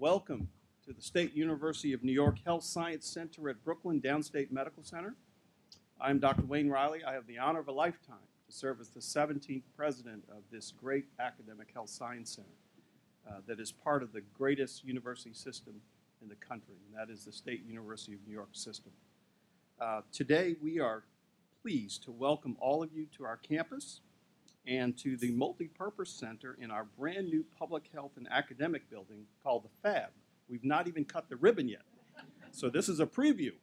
Welcome to the State University of New York Health Science Center at Brooklyn Downstate Medical Center. I'm Dr. Wayne Riley. I have the honor of a lifetime to serve as the 17th president of this great academic health science center that is part of the greatest university system in the country, and that is the State University of New York system. Today, we are pleased to welcome all of you to our campus and to the multi-purpose center in our brand new public health and academic building called the FAB. We've not even cut the ribbon yet. So this is a preview.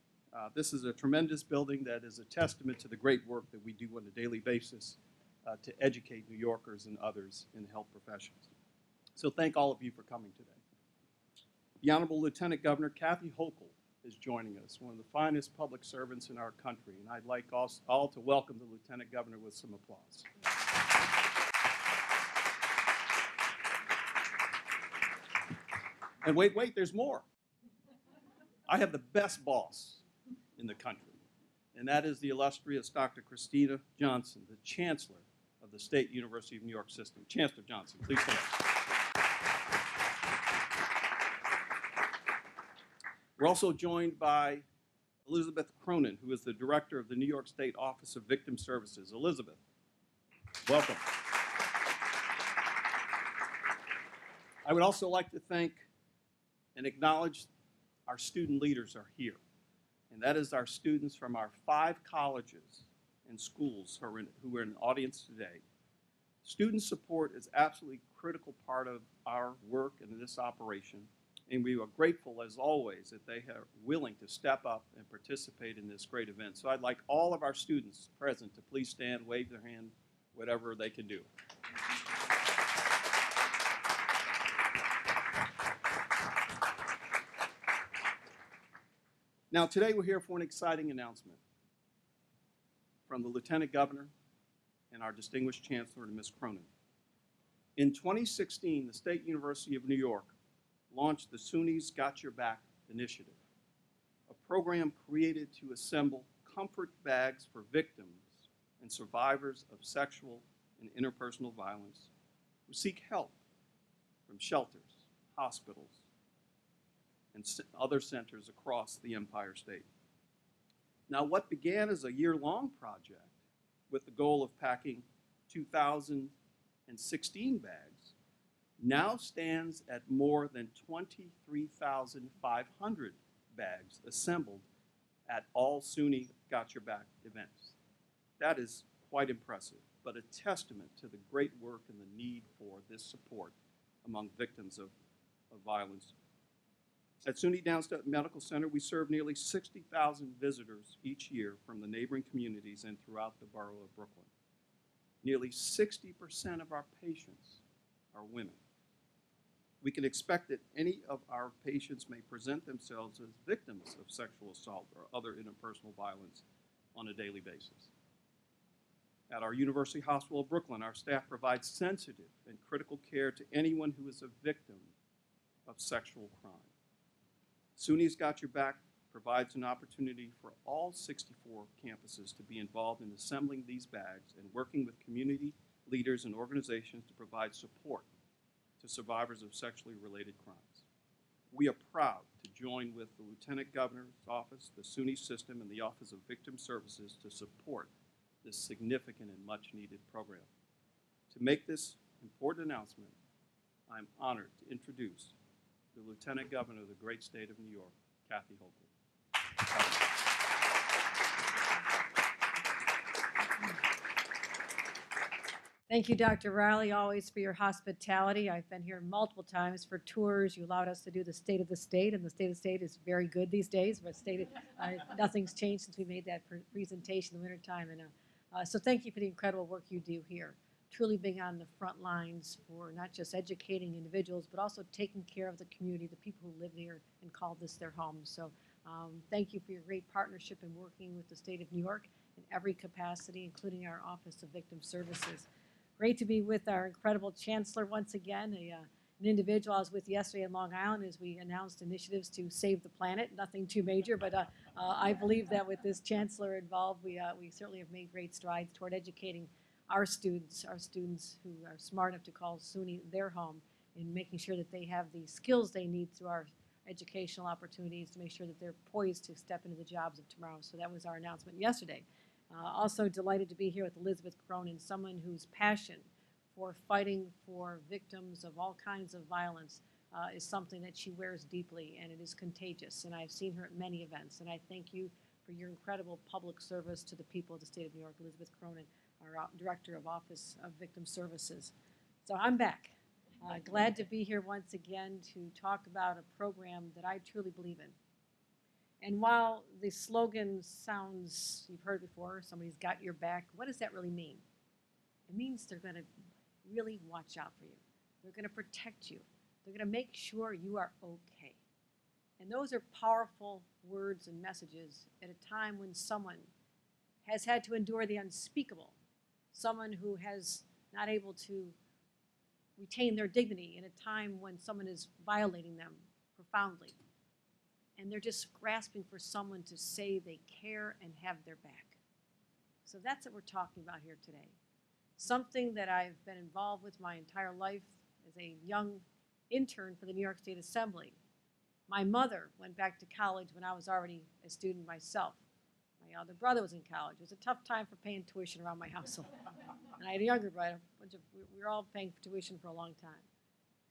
This is a tremendous building that is a testament to the great work that we do on a daily basis to educate New Yorkers and others in the health professions. So thank all of you for coming today. The Honorable Lieutenant Governor Kathy Hochul is joining us, one of the finest public servants in our country, and I'd like us all to welcome the Lieutenant Governor with some applause. And wait, there's more. I have the best boss in the country, and that is the illustrious Dr. Christina Johnson, the Chancellor of the State University of New York system. Chancellor Johnson, please stand. We're also joined by Elizabeth Cronin, who is the Director of the New York State Office of Victim Services. Elizabeth, welcome. I would also like to thank and acknowledge our student leaders are here, and that is our students from our 5 colleges and schools who are in the audience today. Student support is absolutely critical part of our work in this operation, and we are grateful, as always, that they are willing to step up and participate in this great event. So I'd like all of our students present to please stand, wave their hand, whatever they can do. Now, today we're here for an exciting announcement from the Lieutenant Governor and our distinguished Chancellor, Ms. Cronin. In 2016, the State University of New York launched the SUNY's Got Your Back initiative, a program created to assemble comfort bags for victims and survivors of sexual and interpersonal violence who seek help from shelters, hospitals, and other centers across the Empire State. Now, what began as a year-long project with the goal of packing 2,016 bags now stands at more than 23,500 bags assembled at all SUNY Got Your Back events. That is quite impressive, but a testament to the great work and the need for this support among victims of violence. At SUNY Downstate Medical Center, we serve nearly 60,000 visitors each year from the neighboring communities and throughout the borough of Brooklyn. Nearly 60% of our patients are women. We can expect that any of our patients may present themselves as victims of sexual assault or other interpersonal violence on a daily basis. At our University Hospital of Brooklyn, our staff provides sensitive and critical care to anyone who is a victim of sexual crime. SUNY's Got Your Back provides an opportunity for all 64 campuses to be involved in assembling these bags and working with community leaders and organizations to provide support to survivors of sexually related crimes. We are proud to join with the Lieutenant Governor's Office, the SUNY system, and the Office of Victim Services to support this significant and much-needed program. To make this important announcement, I'm honored to introduce the Lieutenant Governor of the great state of New York, Kathy Hochul. Thank you, Dr. Riley, always for your hospitality. I've been here multiple times for tours. You allowed us to do the State of the State, and the State of the State is very good these days. But nothing's changed since we made that presentation in the wintertime. And so thank you for the incredible work you do here. Truly being on the front lines for not just educating individuals, but also taking care of the community, the people who live here and call this their home. So thank you for your great partnership in working with the state of New York in every capacity, including our Office of Victim Services. Great to be with our incredible Chancellor once again, an individual I was with yesterday in Long Island as we announced initiatives to save the planet. Nothing too major, but I believe that with this Chancellor involved, we certainly have made great strides toward educating our students who are smart enough to call SUNY their home in making sure that they have the skills they need through our educational opportunities to make sure that they're poised to step into the jobs of tomorrow. So that was our announcement yesterday. Also delighted to be here with Elizabeth Cronin, someone whose passion for fighting for victims of all kinds of violence is something that she wears deeply, and it is contagious. And I've seen her at many events, and I thank you for your incredible public service to the people of the state of New York. Elizabeth Cronin, our Director of Office of Victim Services. So I'm back. Glad to be here once again to talk about a program that I truly believe in. And while the slogan sounds, you've heard before, somebody's got your back, what does that really mean? It means they're going to really watch out for you. They're going to protect you. They're going to make sure you are okay. And those are powerful words and messages at a time when someone has had to endure the unspeakable, someone who has not able to retain their dignity in a time when someone is violating them profoundly. And they're just grasping for someone to say they care and have their back. So that's what we're talking about here today. Something that I've been involved with my entire life as a young intern for the New York State Assembly. My mother went back to college when I was already a student myself. My other brother was in college. It was a tough time for paying tuition around my household. And I had a younger brother. We were all paying for tuition for a long time.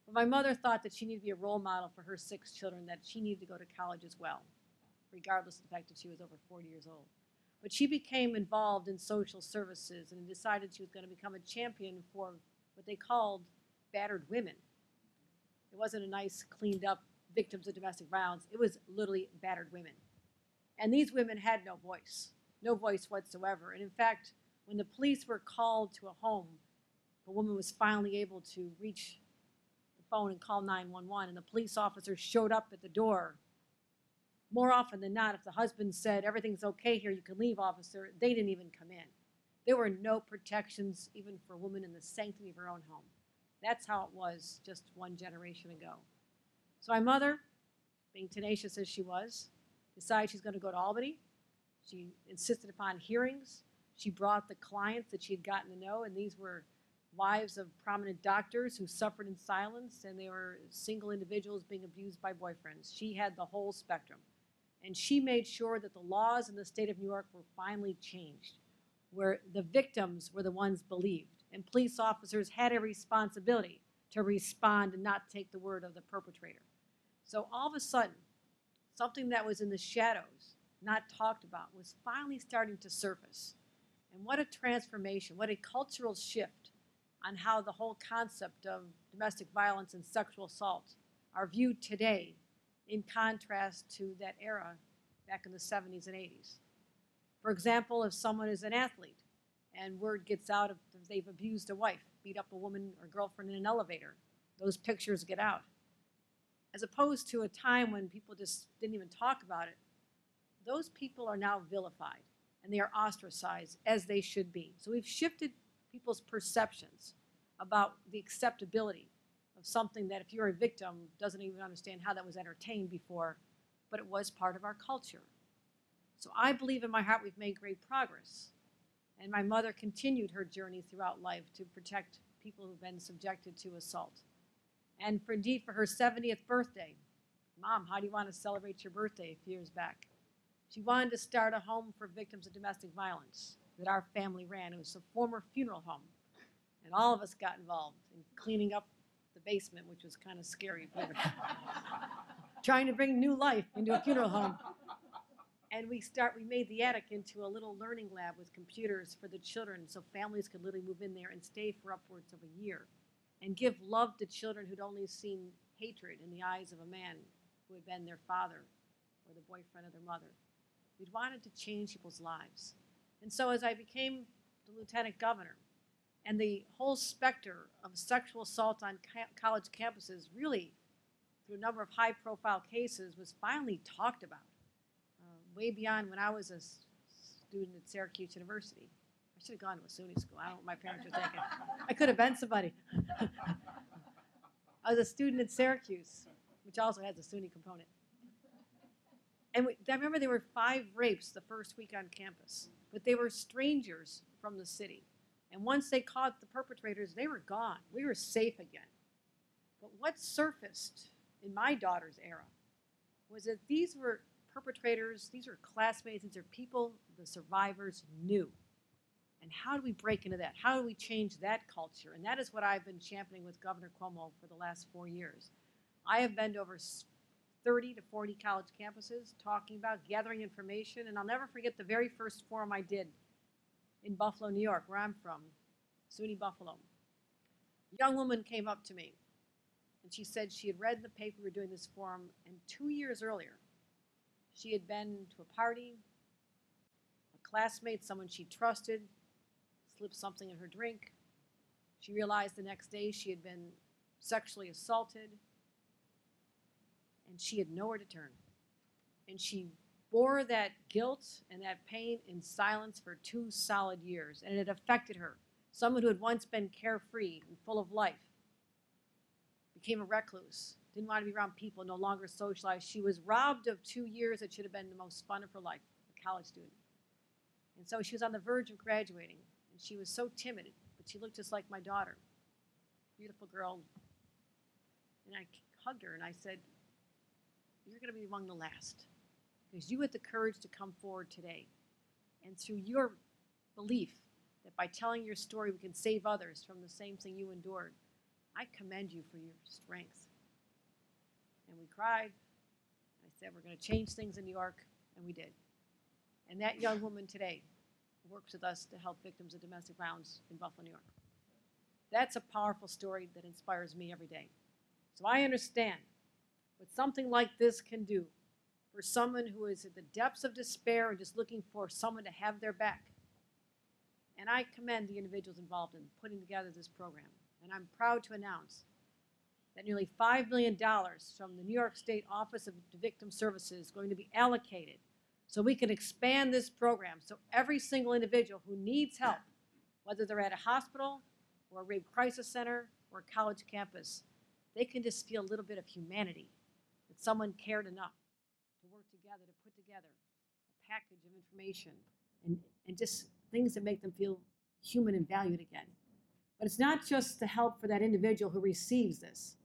But my mother thought that she needed to be a role model for her 6 children, that she needed to go to college as well, regardless of the fact that she was over 40 years old. But she became involved in social services and decided she was going to become a champion for what they called battered women. It wasn't a nice, cleaned up victims of domestic violence. It was literally battered women. And these women had no voice whatsoever. And in fact, when the police were called to a home, a woman was finally able to reach the phone and call 911, and the police officer showed up at the door. More often than not, if the husband said, "Everything's okay here, you can leave, officer," they didn't even come in. There were no protections even for a woman in the sanctity of her own home. That's how it was just one generation ago. So my mother, being tenacious as she was, decided she's going to go to Albany. She insisted upon hearings. She brought the clients that she had gotten to know, and these were wives of prominent doctors who suffered in silence, and they were single individuals being abused by boyfriends. She had the whole spectrum. And she made sure that the laws in the state of New York were finally changed, where the victims were the ones believed, and police officers had a responsibility to respond and not take the word of the perpetrator. So all of a sudden, something that was in the shadows, not talked about, was finally starting to surface. And what a transformation, what a cultural shift on how the whole concept of domestic violence and sexual assault are viewed today in contrast to that era back in the 70s and 80s. For example, if someone is an athlete and word gets out if they've abused a wife, beat up a woman or girlfriend in an elevator, those pictures get out. As opposed to a time when people just didn't even talk about it, those people are now vilified and they are ostracized, as they should be. So we've shifted people's perceptions about the acceptability of something that, if you're a victim, doesn't even understand how that was entertained before, but it was part of our culture. So I believe in my heart we've made great progress. And my mother continued her journey throughout life to protect people who've been subjected to assault. And indeed, for her 70th birthday, "Mom, how do you want to celebrate your birthday?" a few years back. She wanted to start a home for victims of domestic violence that our family ran. It was a former funeral home. And all of us got involved in cleaning up the basement, which was kind of scary. Trying to bring new life into a funeral home. And we made the attic into a little learning lab with computers for the children, so families could literally move in there and stay for upwards of a year and give love to children who'd only seen hatred in the eyes of a man who had been their father or the boyfriend of their mother. We'd wanted to change people's lives. And so as I became the lieutenant governor, and the whole specter of sexual assault on college campuses, really, through a number of high-profile cases, was finally talked about, way beyond when I was a student at Syracuse University. I should have gone to a SUNY school. I don't know what my parents were thinking. I could have been somebody. I was a student at Syracuse, which also has a SUNY component. And I remember there were 5 rapes the first week on campus, but they were strangers from the city. And once they caught the perpetrators, they were gone. We were safe again. But what surfaced in my daughter's era was that these were perpetrators, these are classmates, these are people the survivors knew. And how do we break into that? How do we change that culture? And that is what I've been championing with Governor Cuomo for the last 4 years. I have been to over 30 to 40 college campuses talking about gathering information, and I'll never forget the very first forum I did in Buffalo, New York, where I'm from, SUNY Buffalo. A young woman came up to me, and she said she had read in the paper we were doing this forum, and 2 years earlier, she had been to a party, a classmate, someone she trusted, slipped something in her drink. She realized the next day she had been sexually assaulted, and she had nowhere to turn. And she bore that guilt and that pain in silence for 2 solid years, and it affected her. Someone who had once been carefree and full of life became a recluse, didn't want to be around people, no longer socialized. She was robbed of 2 years that should have been the most fun of her life, a college student. And so she was on the verge of graduating, and she was so timid, but she looked just like my daughter, beautiful girl. And I hugged her and I said, "You're going to be among the last, because you had the courage to come forward today. And through your belief that by telling your story we can save others from the same thing you endured, I commend you for your strength." And we cried. I said, "We're going to change things in New York," and we did. And that young woman today works with us to help victims of domestic violence in Buffalo, New York. That's a powerful story that inspires me every day. So I understand what something like this can do for someone who is at the depths of despair and just looking for someone to have their back. And I commend the individuals involved in putting together this program. And I'm proud to announce that nearly $5 million from the New York State Office of Victim Services is going to be allocated so we can expand this program so every single individual who needs help, whether they're at a hospital or a rape crisis center or a college campus, they can just feel a little bit of humanity, that someone cared enough to work together, to put together a package of information and just things that make them feel human and valued again. But it's not just the help for that individual who receives this,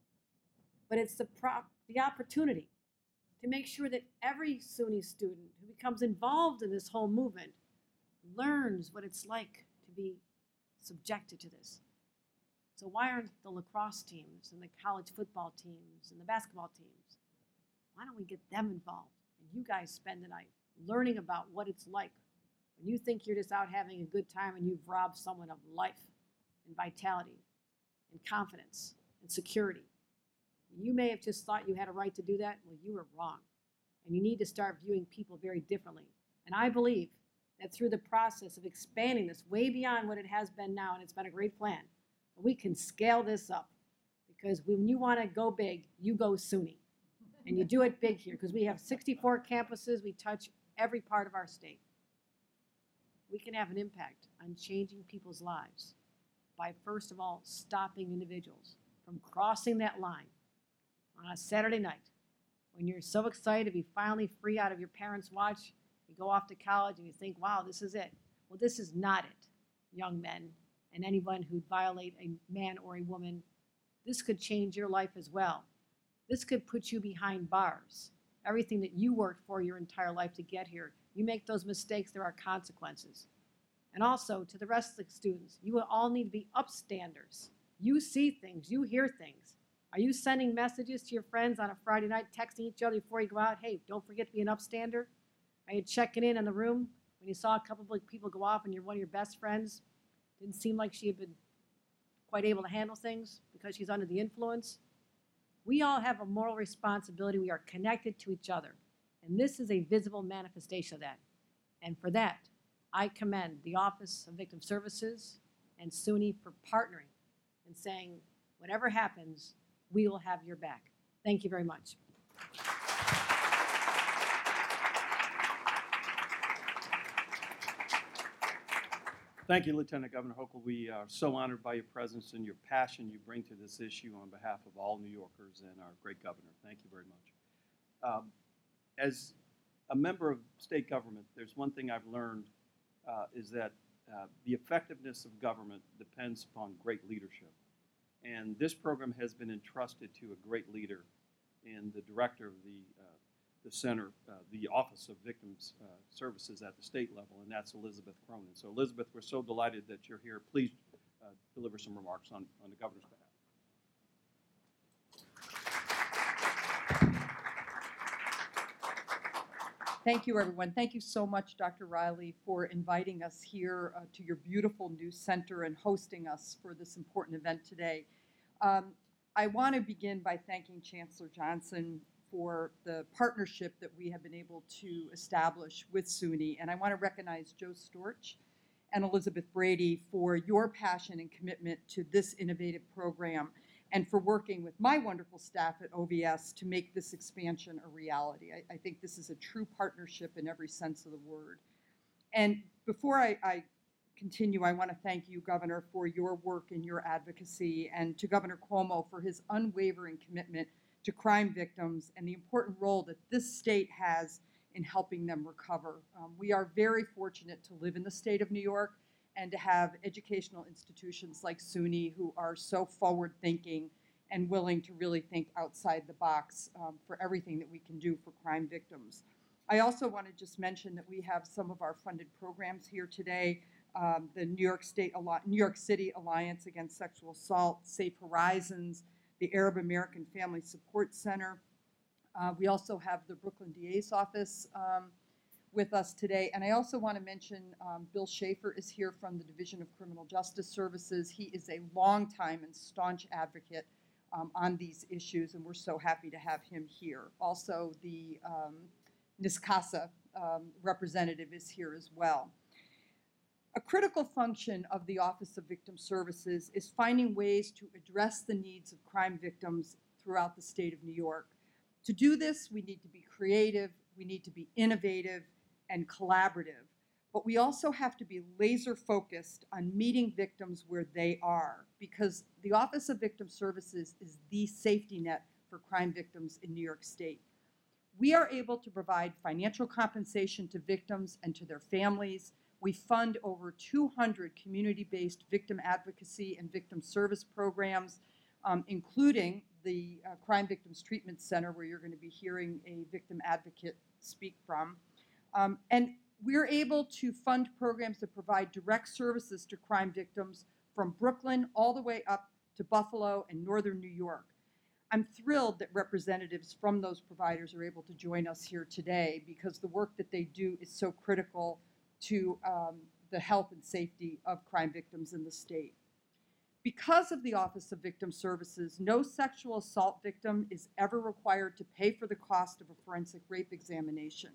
but it's the opportunity to make sure that every SUNY student who becomes involved in this whole movement learns what it's like to be subjected to this. So why aren't the lacrosse teams and the college football teams and the basketball teams? Why don't we get them involved? And you guys spend the night learning about what it's like when you think you're just out having a good time and you've robbed someone of life and vitality and confidence and security. You may have just thought you had a right to do that. Well, you were wrong. And you need to start viewing people very differently. And I believe that through the process of expanding this way beyond what it has been now, and it's been a great plan, we can scale this up. Because when you want to go big, you go SUNY. And you do it big here, because we have 64 campuses. We touch every part of our state. We can have an impact on changing people's lives by, first of all, stopping individuals from crossing that line on a Saturday night when you're so excited to be finally free out of your parents' watch. You go off to college and you think, wow, this is it. Well, this is not it, young men and anyone who'd violate a man or a woman. This could change your life as well. This could put you behind bars. Everything that you worked for your entire life to get here. You make those mistakes, there are consequences. And also, to the rest of the students, you will all need to be upstanders. You see things, you hear things. Are you sending messages to your friends on a Friday night, texting each other before you go out? Hey, don't forget to be an upstander. Are you checking in the room when you saw a couple of people go off and you're one of your best friends? Didn't seem like she had been quite able to handle things because she's under the influence. We all have a moral responsibility. We are connected to each other. And this is a visible manifestation of that. And for that, I commend the Office of Victim Services and SUNY for partnering and saying, whatever happens, we will have your back. Thank you very much. Thank you, Lieutenant Governor Hochul. We are so honored by your presence and your passion you bring to this issue on behalf of all New Yorkers and our great governor. Thank you very much. As a member of state government, there's one thing I've learned is that the effectiveness of government depends upon great leadership. And this program has been entrusted to a great leader in the director of the center, the Office of Victims Services at the state level, and that's Elizabeth Cronin. So Elizabeth, we're so delighted that you're here. Please deliver some remarks on the governor's behalf. Thank you, everyone. Thank you so much, Dr. Riley, for inviting us here to your beautiful new center and hosting us for this important event today. I want to begin by thanking Chancellor Johnson for the partnership that we have been able to establish with SUNY, and I want to recognize Joe Storch and Elizabeth Brady for your passion and commitment to this innovative program, and for working with my wonderful staff at OVS to make this expansion a reality. I think this is a true partnership in every sense of the word. And before I continue, I want to thank you, Governor, for your work and your advocacy, and to Governor Cuomo for his unwavering commitment to crime victims and the important role that this state has in helping them recover. We are very fortunate to live in the state of New York and to have educational institutions like SUNY who are so forward-thinking and willing to really think outside the box for everything that we can do for crime victims. I also want to just mention that we have some of our funded programs here today. The New York City Alliance Against Sexual Assault, Safe Horizons, the Arab American Family Support Center. We also have the Brooklyn DA's office with us today. And I also want to mention Bill Schaefer is here from the Division of Criminal Justice Services. He is a longtime and staunch advocate on these issues, and we're so happy to have him here. Also, the NISCASA representative is here as well. A critical function of the Office of Victim Services is finding ways to address the needs of crime victims throughout the state of New York. To do this, we need to be creative, we need to be innovative and collaborative, but we also have to be laser focused on meeting victims where they are, because the Office of Victim Services is the safety net for crime victims in New York State. We are able to provide financial compensation to victims and to their families. We fund over 200 community-based victim advocacy and victim service programs, including the Crime Victims Treatment Center, where you're going to be hearing a victim advocate speak from. And we're able to fund programs that provide direct services to crime victims from Brooklyn all the way up to Buffalo and northern New York. I'm thrilled that representatives from those providers are able to join us here today, because the work that they do is so critical to the health and safety of crime victims in the state. Because of the Office of Victim Services, no sexual assault victim is ever required to pay for the cost of a forensic rape examination.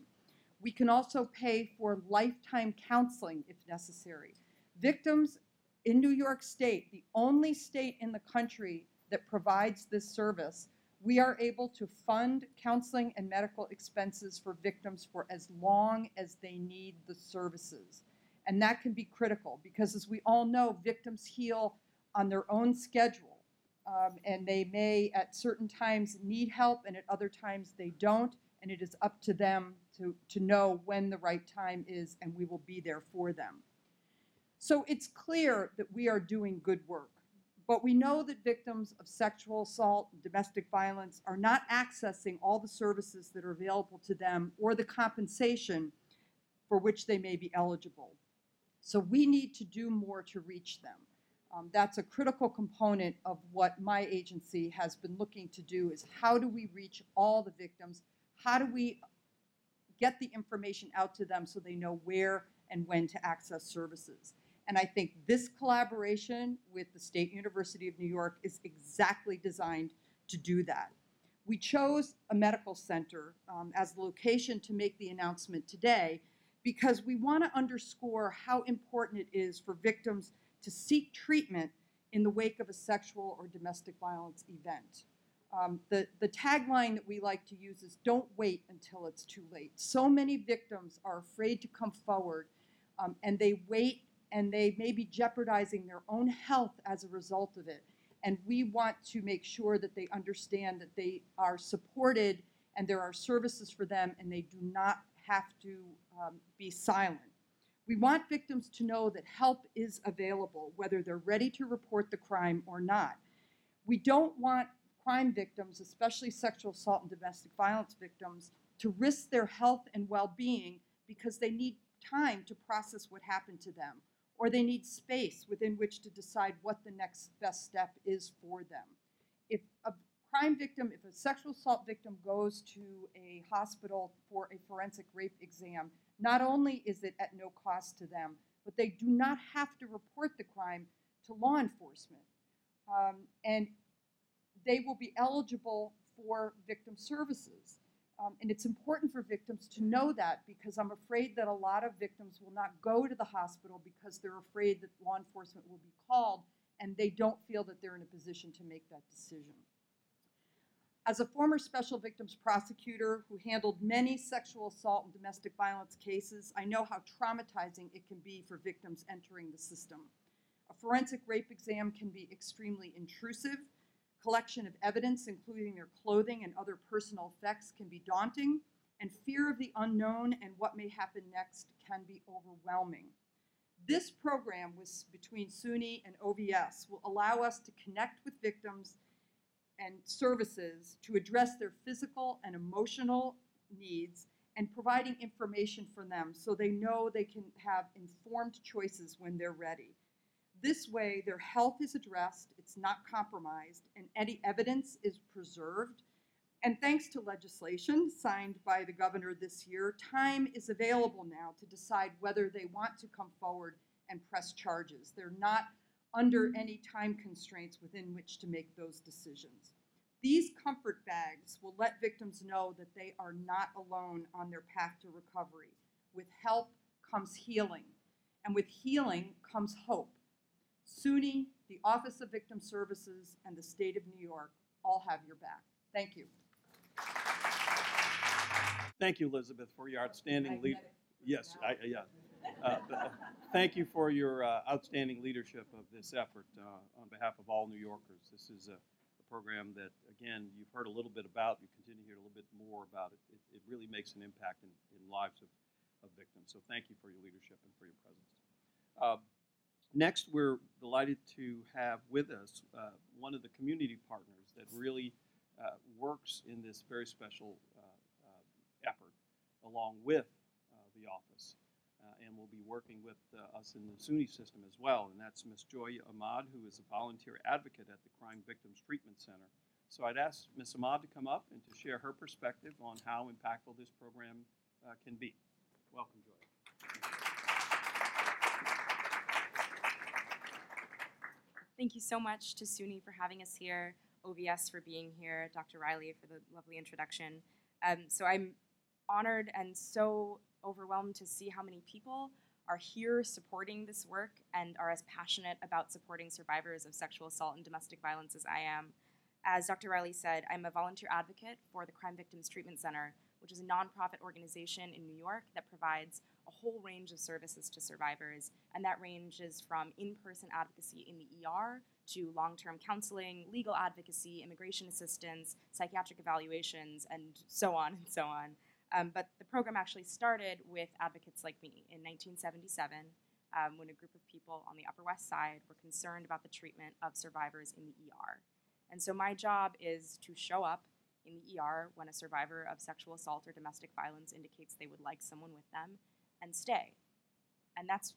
We can also pay for lifetime counseling if necessary. Victims in New York State, the only state in the country that provides this service, we are able to fund counseling and medical expenses for victims for as long as they need the services. And that can be critical because, as we all know, victims heal on their own schedule. And they may at certain times need help and at other times they don't. And it is up to them to know when the right time is, and we will be there for them. So it's clear that we are doing good work. But we know that victims of sexual assault and domestic violence are not accessing all the services that are available to them or the compensation for which they may be eligible. So we need to do more to reach them. That's a critical component of what my agency has been looking to do, is how do we reach all the victims? How do we get the information out to them so they know where and when to access services? And I think this collaboration with the State University of New York is exactly designed to do that. We chose a medical center as the location to make the announcement today because we want to underscore how important it is for victims to seek treatment in the wake of a sexual or domestic violence event. The tagline that we like to use is, don't wait until it's too late. So many victims are afraid to come forward, and they wait, and they may be jeopardizing their own health as a result of it. And we want to make sure that they understand that they are supported and there are services for them, and they do not have to be silent. We want victims to know that help is available, whether they're ready to report the crime or not. We don't want crime victims, especially sexual assault and domestic violence victims, to risk their health and well-being because they need time to process what happened to them, or they need space within which to decide what the next best step is for them. If a crime victim, if a sexual assault victim goes to a hospital for a forensic rape exam, not only is it at no cost to them, but they do not have to report the crime to law enforcement. And they will be eligible for victim services. And it's important for victims to know that, because I'm afraid that a lot of victims will not go to the hospital because they're afraid that law enforcement will be called, and they don't feel that they're in a position to make that decision. As a former special victims prosecutor who handled many sexual assault and domestic violence cases, I know how traumatizing it can be for victims entering the system. A forensic rape exam can be extremely intrusive. Collection of evidence, including their clothing and other personal effects, can be daunting, and fear of the unknown and what may happen next can be overwhelming. This program between SUNY and OVS will allow us to connect with victims and services to address their physical and emotional needs, and providing information for them so they know they can have informed choices when they're ready. This way, their health is addressed, it's not compromised, and any evidence is preserved. And thanks to legislation signed by the governor this year, time is available now to decide whether they want to come forward and press charges. They're not under any time constraints within which to make those decisions. These comfort bags will let victims know that they are not alone on their path to recovery. With help comes healing, and with healing comes hope. SUNY, the Office of Victim Services, and the state of New York all have your back. Thank you. Thank you, Elizabeth, for your outstanding leadership. Yes, thank you for your outstanding leadership of this effort on behalf of all New Yorkers. This is a program that, again, you've heard a little bit about. You continue to hear a little bit more about it. It really makes an impact in lives of victims. So thank you for your leadership and for your presence. Next, we're delighted to have with us one of the community partners that really works in this very special effort along with the office, and will be working with us in the SUNY system as well, and that's Ms. Joy Ahmad, who is a volunteer advocate at the Crime Victims Treatment Center. So I'd ask Ms. Ahmad to come up and to share her perspective on how impactful this program can be. Welcome, Joy. Thank you so much to SUNY for having us here, OVS for being here, Dr. Riley for the lovely introduction. So I'm honored and so overwhelmed to see how many people are here supporting this work and are as passionate about supporting survivors of sexual assault and domestic violence as I am. As Dr. Riley said, I'm a volunteer advocate for the Crime Victims Treatment Center, which is a nonprofit organization in New York that provides a whole range of services to survivors, and that ranges from in-person advocacy in the ER to long-term counseling, legal advocacy, immigration assistance, psychiatric evaluations, and so on and so on. But the program actually started with advocates like me in 1977, when a group of people on the Upper West Side were concerned about the treatment of survivors in the ER. And so my job is to show up in the ER when a survivor of sexual assault or domestic violence indicates they would like someone with them, and stay. And that's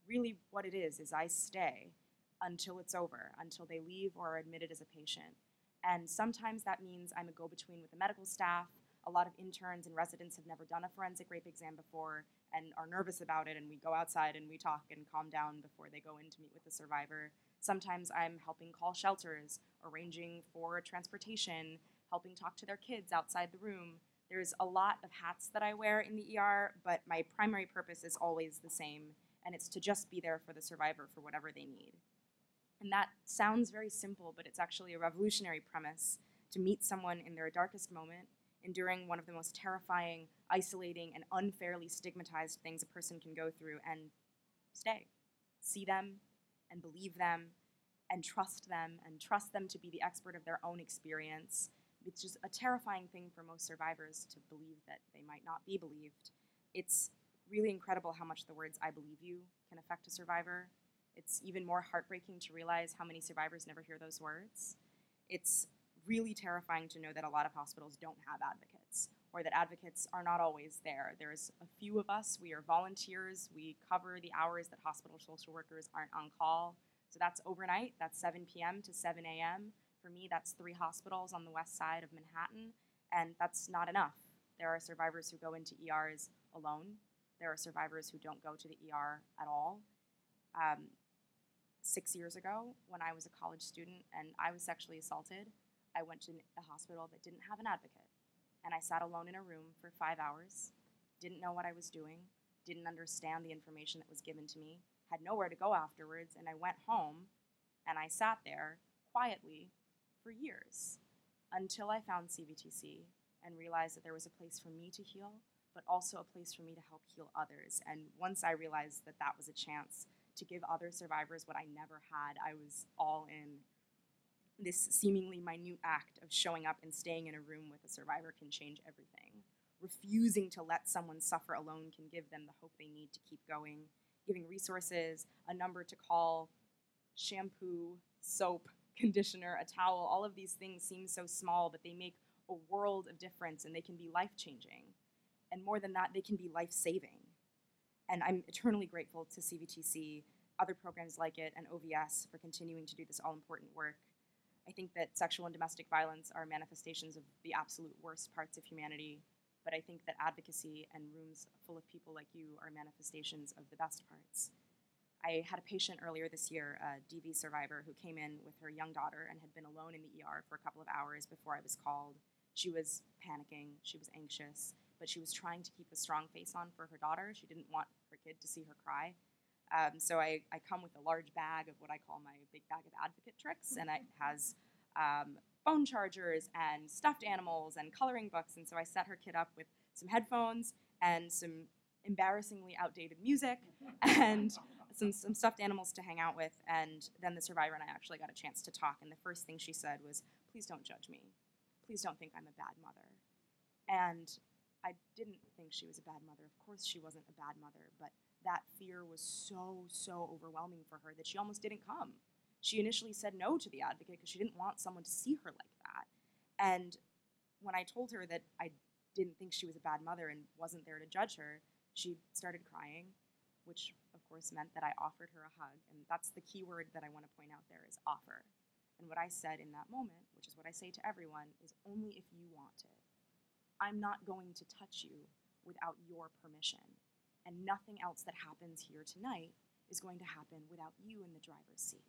really what it is I stay until it's over, until they leave or are admitted as a patient. And sometimes that means I'm a go-between with the medical staff. A lot of interns and residents have never done a forensic rape exam before and are nervous about it, and we go outside and we talk and calm down before they go in to meet with the survivor. Sometimes I'm helping call shelters, arranging for transportation, helping talk to their kids outside the room. There's a lot of hats that I wear in the ER, but my primary purpose is always the same, and it's to just be there for the survivor for whatever they need. And that sounds very simple, but it's actually a revolutionary premise to meet someone in their darkest moment, enduring one of the most terrifying, isolating, and unfairly stigmatized things a person can go through, and stay. See them, and believe them, and trust them to be the expert of their own experience. It's just a terrifying thing for most survivors to believe that they might not be believed. It's really incredible how much the words "I believe you" can affect a survivor. It's even more heartbreaking to realize how many survivors never hear those words. It's really terrifying to know that a lot of hospitals don't have advocates, or that advocates are not always there. There's a few of us. We are volunteers. We cover the hours that hospital social workers aren't on call. So that's overnight. That's 7 p.m. to 7 a.m. For me, that's 3 hospitals on the west side of Manhattan, and that's not enough. There are survivors who go into ERs alone. There are survivors who don't go to the ER at all. 6 years ago, when I was a college student and I was sexually assaulted, I went to a hospital that didn't have an advocate. And I sat alone in a room for 5 hours, didn't know what I was doing, didn't understand the information that was given to me, had nowhere to go afterwards, and I went home and I sat there quietly for years until I found CVTC and realized that there was a place for me to heal, but also a place for me to help heal others. And once I realized that that was a chance to give other survivors what I never had, I was all in. This seemingly minute act of showing up and staying in a room with a survivor can change everything. Refusing to let someone suffer alone can give them the hope they need to keep going. Giving resources, a number to call, shampoo, soap, conditioner, a towel, all of these things seem so small, but they make a world of difference, and they can be life-changing. And more than that, they can be life-saving. And I'm eternally grateful to CVTC, other programs like it, and OVS for continuing to do this all-important work. I think that sexual and domestic violence are manifestations of the absolute worst parts of humanity, but I think that advocacy and rooms full of people like you are manifestations of the best parts. I had a patient earlier this year, a DV survivor, who came in with her young daughter and had been alone in the ER for a couple of hours before I was called. She was panicking, she was anxious, but she was trying to keep a strong face on for her daughter. She didn't want her kid to see her cry. So I come with a large bag of what I call my big bag of advocate tricks, and it has phone chargers and stuffed animals and coloring books. And so I set her kid up with some headphones and some embarrassingly outdated music and some stuffed animals to hang out with. And then the survivor and I actually got a chance to talk. And the first thing she said was, "Please don't judge me. Please don't think I'm a bad mother." And I didn't think she was a bad mother. Of course she wasn't a bad mother, but that fear was so overwhelming for her that she almost didn't come. She initially said no to the advocate because she didn't want someone to see her like that. And when I told her that I didn't think she was a bad mother and wasn't there to judge her, she started crying, which of course meant that I offered her a hug. And that's the key word that I want to point out there is offer. And what I said in that moment, which is what I say to everyone, is only if you want it. I'm not going to touch you without your permission. And nothing else that happens here tonight is going to happen without you in the driver's seat.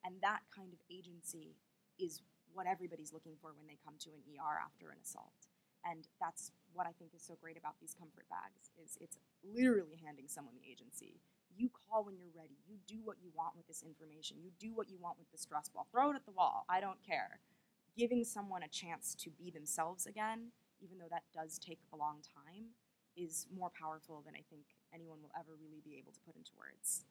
And that kind of agency is what everybody's looking for when they come to an ER after an assault. And that's what I think is so great about these comfort bags, is it's literally handing someone the agency. You call when you're ready. You do what you want with this information. You do what you want with the stress ball. Throw it at the wall. I don't care. Giving someone a chance to be themselves again, even though that does take a long time, is more powerful than I think anyone will ever really be able to put into words.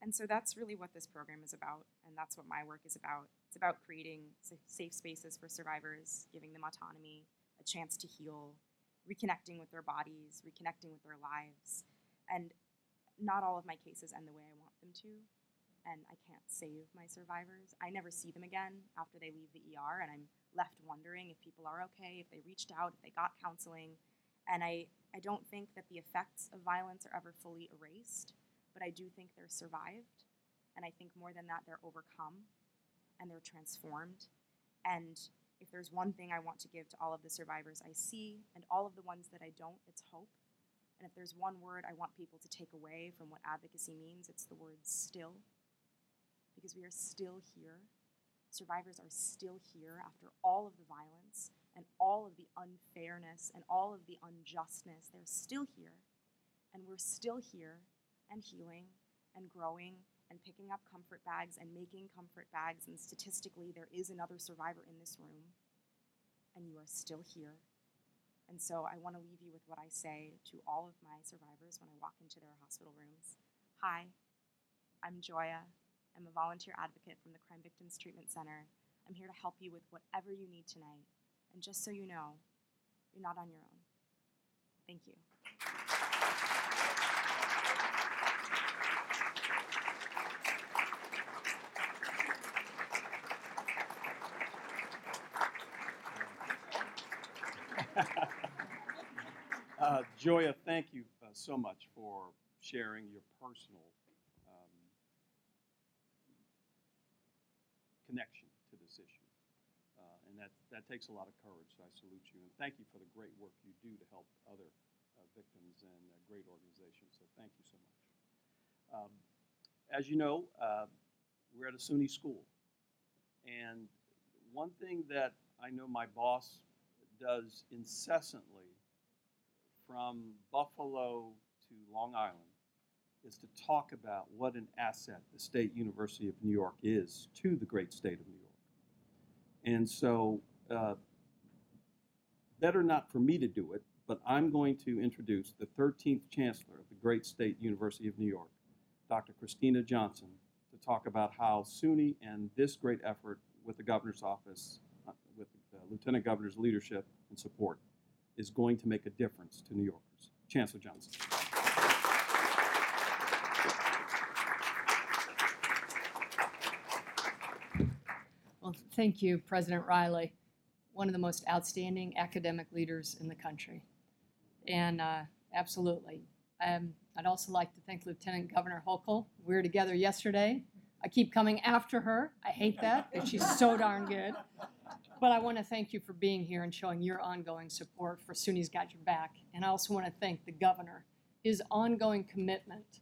And so that's really what this program is about, and that's what my work is about. It's about creating safe spaces for survivors, giving them autonomy, a chance to heal, reconnecting with their bodies, reconnecting with their lives. And not all of my cases end the way I want them to, and I can't save my survivors. I never see them again after they leave the ER, and I'm left wondering if people are okay, if they reached out, if they got counseling. And I don't think that the effects of violence are ever fully erased, but I do think they're survived. And I think more than that, they're overcome and they're transformed. And if there's one thing I want to give to all of the survivors I see and all of the ones that I don't, it's hope. And if there's one word I want people to take away from what advocacy means, it's the word still. Because we are still here. Survivors are still here after all of the violence and all of the unfairness and all of the unjustness. They're still here. And we're still here and healing and growing and picking up comfort bags and making comfort bags. And statistically, there is another survivor in this room. And you are still here. And so I want to leave you with what I say to all of my survivors when I walk into their hospital rooms. Hi, I'm Joya. I'm a volunteer advocate from the Crime Victims Treatment Center. I'm here to help you with whatever you need tonight. And just so you know, you're not on your own. Thank you. Joya, thank you so much for sharing your personal connection to this issue. And that takes a lot of courage, so I salute you. And thank you for the great work you do to help other victims and great organizations, so thank you so much. As you know, we're at a SUNY school. And one thing that I know my boss does incessantly from Buffalo to Long Island is to talk about what an asset the State University of New York is to the great state of New York. And so, better not for me to do it, but I'm going to introduce the 13th Chancellor of the great State University of New York, Dr. Christina Johnson, to talk about how SUNY and this great effort with the Governor's Office, with the Lieutenant Governor's leadership and support, is going to make a difference to New Yorkers. Chancellor Johnson. Well, thank you, President Riley, one of the most outstanding academic leaders in the country. And absolutely. I'd also like to thank Lieutenant Governor Hochul. We were together yesterday. I keep coming after her. I hate that, but she's so darn good. But I want to thank you for being here and showing your ongoing support for SUNY's Got Your Back. And I also want to thank the governor. His ongoing commitment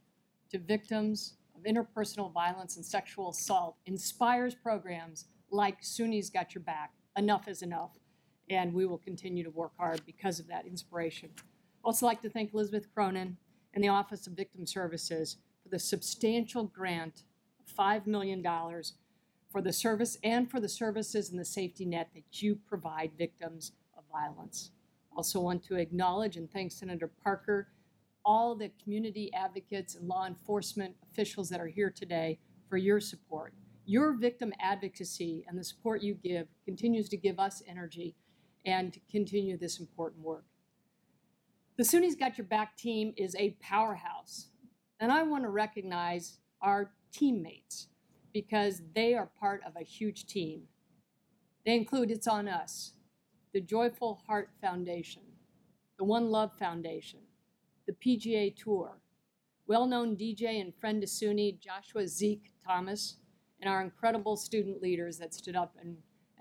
to victims of interpersonal violence and sexual assault inspires programs like SUNY's Got Your Back. Enough is enough. And we will continue to work hard because of that inspiration. I'd also like to thank Elizabeth Cronin and the Office of Victim Services for the substantial grant of $5 million for the service and for the services and the safety net that you provide victims of violence. I also want to acknowledge and thank Senator Parker, all the community advocates and law enforcement officials that are here today for your support. Your victim advocacy and the support you give continues to give us energy and to continue this important work. The SUNY's Got Your Back team is a powerhouse, and I want to recognize our teammates because they are part of a huge team. They include It's On Us, the Joyful Heart Foundation, the One Love Foundation, the PGA Tour, well-known DJ and friend to SUNY, Joshua Zeke Thomas, and our incredible student leaders that stood up, and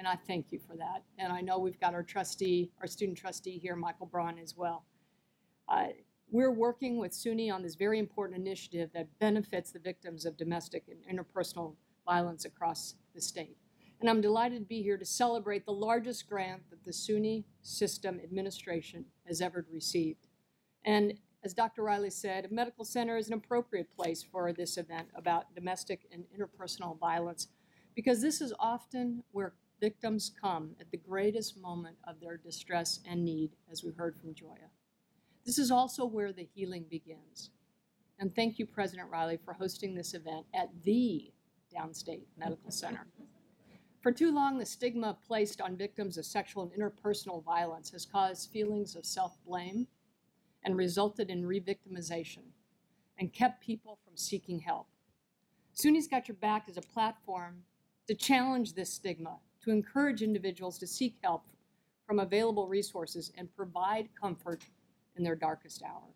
I thank you for that. And I know we've got our trustee, our student trustee here, Michael Braun, as well. We're working with SUNY on this very important initiative that benefits the victims of domestic and interpersonal violence across the state. And I'm delighted to be here to celebrate the largest grant that the SUNY System Administration has ever received. And as Dr. Riley said, a medical center is an appropriate place for this event about domestic and interpersonal violence because this is often where victims come at the greatest moment of their distress and need, as we heard from Joya. This is also where the healing begins. And thank you, President Riley, for hosting this event at the Downstate Medical Center. For too long, the stigma placed on victims of sexual and interpersonal violence has caused feelings of self-blame and resulted in re-victimization and kept people from seeking help. SUNY's Got Your Back is a platform to challenge this stigma, to encourage individuals to seek help from available resources and provide comfort in their darkest hour.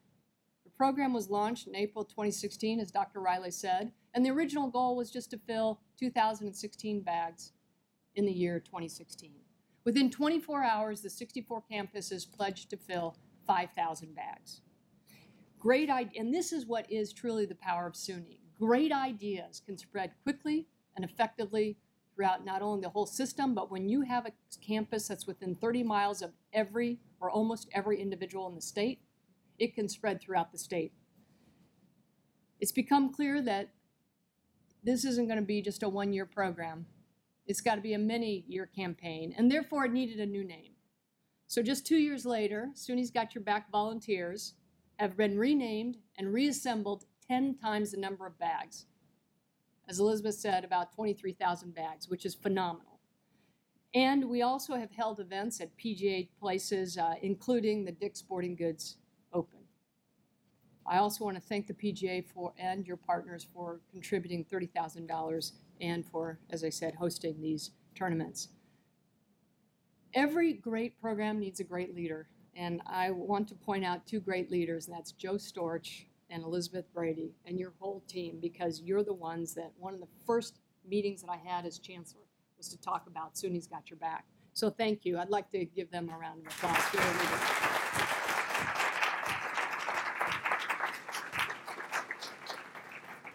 The program was launched in April 2016, as Dr. Riley said, and the original goal was just to fill 2,016 bags in the year 2016. Within 24 hours, the 64 campuses pledged to fill 5,000 bags. Great idea, and this is what is truly the power of SUNY. Great ideas can spread quickly and effectively throughout not only the whole system, but when you have a campus that's within 30 miles of every or almost every individual in the state, it can spread throughout the state. It's become clear that this isn't going to be just a one-year program. It's got to be a many-year campaign, and therefore it needed a new name. So just 2 years later, SUNY's Got Your Back volunteers have been renamed and reassembled 10 times the number of bags. As Elizabeth said, about 23,000 bags, which is phenomenal. And we also have held events at PGA places, including the Dick's Sporting Goods Open. I also want to thank the PGA and your partners for contributing $30,000 and for, as I said, hosting these tournaments. Every great program needs a great leader. And I want to point out two great leaders, and that's Joe Storch and Elizabeth Brady and your whole team, because you're the ones that one of the first meetings that I had as chancellor was to talk about SUNY's Got Your Back. So thank you. I'd like to give them a round of applause.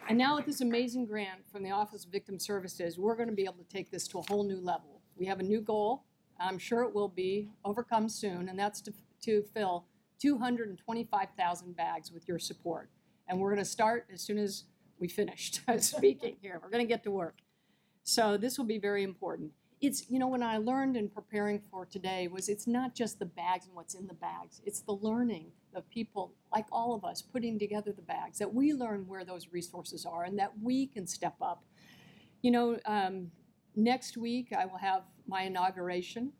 And now with this amazing grant from the Office of Victim Services, we're going to be able to take this to a whole new level. We have a new goal. I'm sure it will be overcome soon, and that's to fill 225,000 bags with your support. And we're going to start as soon as we finished speaking here. We're going to get to work. So this will be very important. It's, you know, when I learned in preparing for today was it's not just the bags and what's in the bags. It's the learning of people like all of us putting together the bags, that we learn where those resources are and that we can step up. You know, next week I will have my inauguration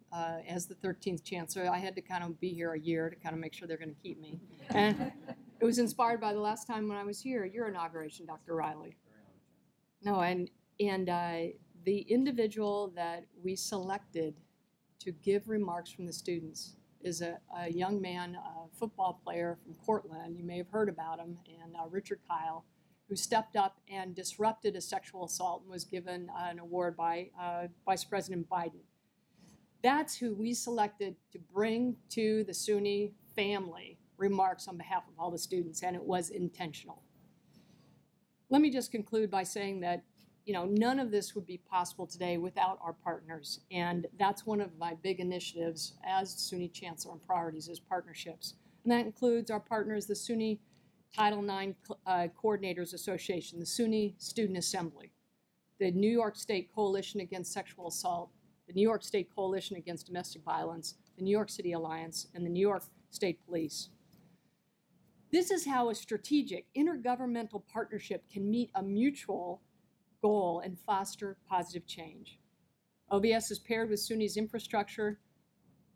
as the 13th chancellor. I had to kind of be here a year to kind of make sure they're going to keep me. And it was inspired by the last time when I was here, your inauguration, Dr. Riley. No, and the individual that we selected to give remarks from the students is a young man, a football player from Cortland. You may have heard about him, and Richard Kyle, who stepped up and disrupted a sexual assault and was given an award by Vice President Biden. That's who we selected to bring to the SUNY family remarks on behalf of all the students, and it was intentional. Let me just conclude by saying that, you know, none of this would be possible today without our partners, and that's one of my big initiatives as SUNY Chancellor and priorities is partnerships. And that includes our partners, the SUNY Title IX Coordinators Association, the SUNY Student Assembly, the New York State Coalition Against Sexual Assault, the New York State Coalition Against Domestic Violence, the New York City Alliance, and the New York State Police. This is how a strategic intergovernmental partnership can meet a mutual goal and foster positive change. OVS is paired with SUNY's infrastructure,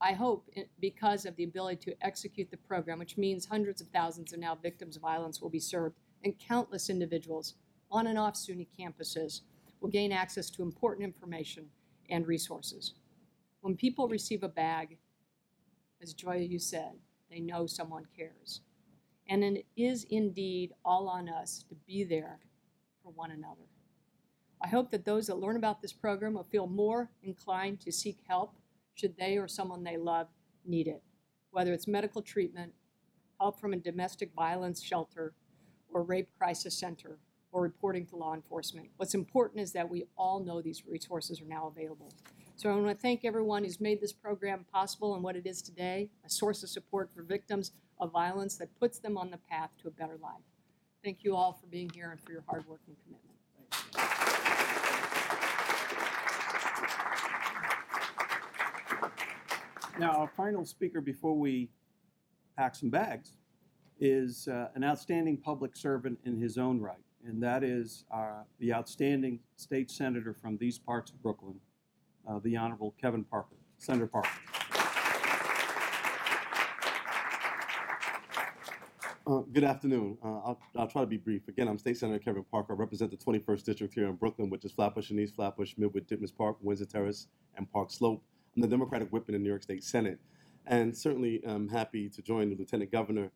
I hope, because of the ability to execute the program, which means hundreds of thousands of now victims of violence will be served, and countless individuals on and off SUNY campuses will gain access to important information and resources. When people receive a bag, as Joya, you said, they know someone cares. And it is indeed all on us to be there for one another. I hope that those that learn about this program will feel more inclined to seek help should they or someone they love need it, whether it's medical treatment, help from a domestic violence shelter, or rape crisis center, or reporting to law enforcement. What's important is that we all know these resources are now available. So I want to thank everyone who's made this program possible and what it is today, a source of support for victims of violence that puts them on the path to a better life. Thank you all for being here and for your hard work and commitment. Now, our final speaker before we pack some bags is an outstanding public servant in his own right, and that is the outstanding state senator from these parts of Brooklyn, the Honorable Kevin Parker, Senator Parker. Good afternoon. I'll try to be brief. Again, I'm State Senator Kevin Parker. I represent the 21st District here in Brooklyn, which is Flatbush and East Flatbush, Midwood, Ditmas Park, Windsor Terrace, and Park Slope. I'm the Democratic whip in the New York State Senate, and certainly I'm happy to join the Lieutenant Governor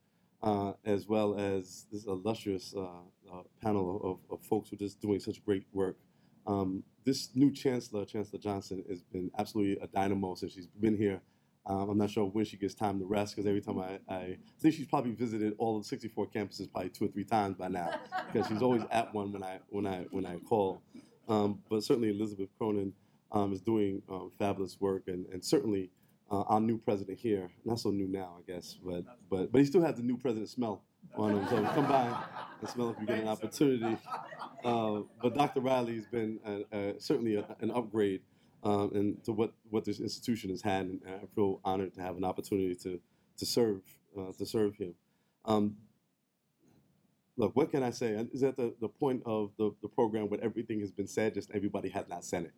as well as this illustrious panel of folks who are just doing such great work. This new Chancellor, Chancellor Johnson, has been absolutely a dynamo since she's been here. I'm not sure when she gets time to rest, because every time I think she's probably visited all of the 64 campuses probably 2 or 3 times by now, because she's always at one when I call. But certainly Elizabeth Cronin is doing fabulous work, and certainly our new president here, not so new now, I guess, but he still has the new president smell on him. So come by and smell if you get an opportunity. But Dr. Riley has been certainly an upgrade to what this institution has had, and I feel honored to have an opportunity to serve him. Look, what can I say? Is at the point of the program where everything has been said, just everybody has not said it.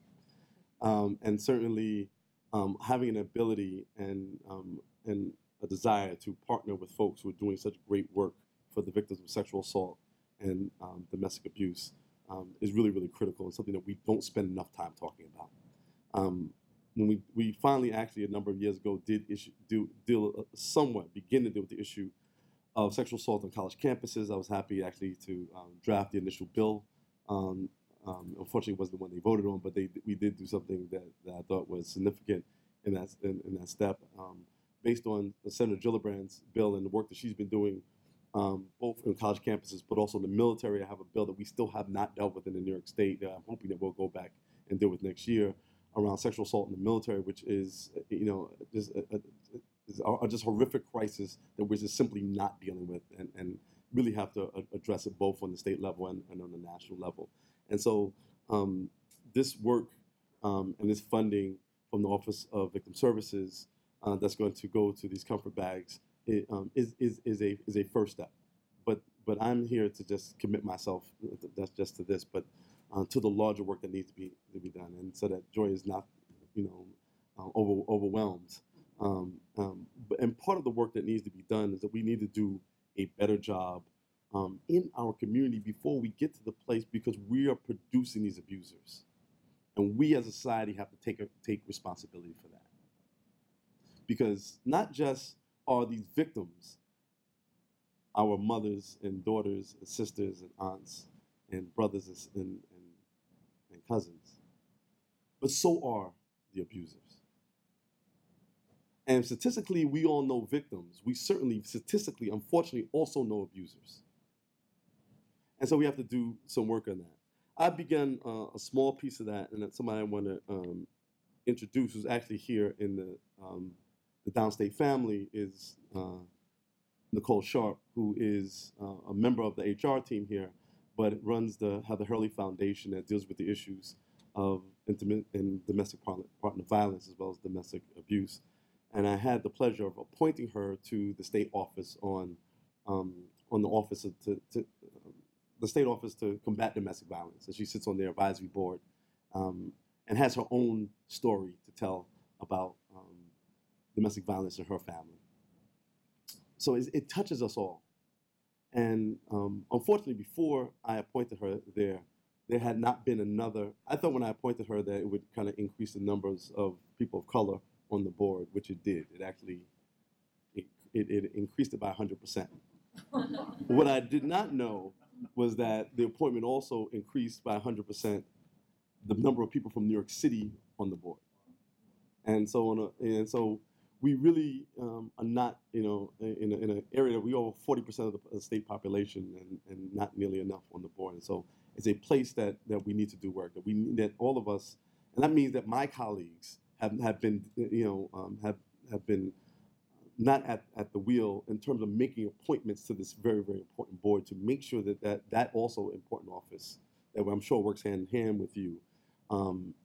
And certainly having an ability and a desire to partner with folks who are doing such great work for the victims of sexual assault and domestic abuse is really, really critical, and something that we don't spend enough time talking about. when we finally actually a number of years ago did begin to deal with the issue of sexual assault on college campuses. I was happy actually to draft the initial bill. Unfortunately, it wasn't the one they voted on, but we did do something that I thought was significant in that step, based on Senator Gillibrand's bill and the work that she's been doing, both in college campuses, but also in the military. I have a bill that we still have not dealt with in the New York State that I'm hoping that we'll go back and deal with next year around sexual assault in the military, which is, just just horrific crisis that we're just simply not dealing with, and really have to address it both on the state level and on the national level. And so this work and this funding from the Office of Victim Services that's going to go to these comfort bags is a first step. But I'm here to just commit myself, that's just to this, but to the larger work that needs to be done, and so that Joy is not, overwhelmed. And part of the work that needs to be done is that we need to do a better job in our community before we get to the place, because we are producing these abusers, and we as a society have to take responsibility for that. Because not just are these victims our mothers and daughters and sisters and aunts and brothers and cousins, but so are the abusers. And statistically, we all know victims. We certainly, statistically, unfortunately, also know abusers. And so we have to do some work on that. I began a small piece of that, and that somebody I want to introduce, who's actually here in the Downstate family, is Nicole Sharp, who is a member of the HR team here, but runs the Heather Hurley Foundation that deals with the issues of intimate and domestic partner violence as well as domestic abuse. And I had the pleasure of appointing her to the state office on the office the state office to combat domestic violence. And she sits on their advisory board and has her own story to tell about domestic violence in her family. So it touches us all. And unfortunately, before I appointed her there had not been another. I thought when I appointed her that it would kind of increase the numbers of people of color on the board, which it did. It actually, it increased it by 100%. What I did not know was that the appointment also increased by 100% the number of people from New York City on the board. And so we really are not, in an area that we over 40% of the state population and not nearly enough on the board. And so it's a place that we need to do work, that all of us, and that means that my colleagues have been, have been not at the wheel in terms of making appointments to this very, very important board to make sure that also important office that I'm sure works hand in hand with you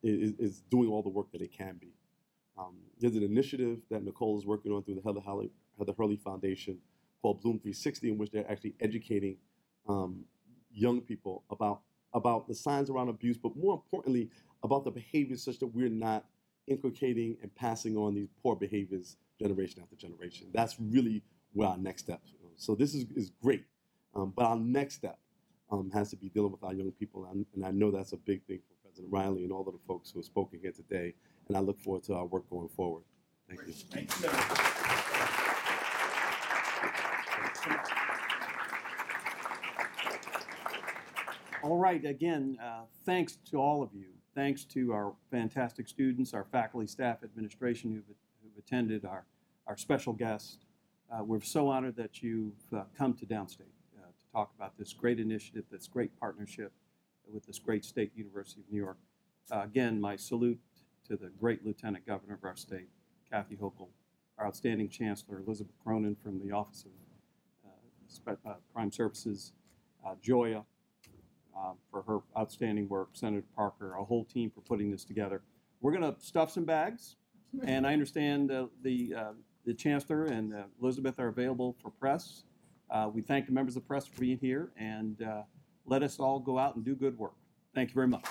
is doing all the work that it can be. There's an initiative that Nicole is working on through the Heather Hurley Foundation called Bloom 360, in which they're actually educating young people about the signs around abuse, but more importantly, about the behaviors such that we're not inculcating and passing on these poor behaviors generation after generation. That's really where our next step is. So this is great, but our next step has to be dealing with our young people, and I know that's a big thing for President Riley and all of the folks who have spoken here today, and I look forward to our work going forward. Thank you. Thank you, sir. All right, again, thanks to all of you. Thanks to our fantastic students, our faculty, staff, administration who've attended, our special guests. We're so honored that you've come to Downstate to talk about this great initiative, this great partnership with this great state, University of New York. Again, my salute to the great Lieutenant Governor of our state, Kathy Hochul, our outstanding Chancellor, Elizabeth Cronin from the Office of Crime Services, Joya, for her outstanding work, Senator Parker, our whole team for putting this together. We're going to stuff some bags, and I understand the Chancellor and Elizabeth are available for press. We thank the members of the press for being here, and let us all go out and do good work. Thank you very much.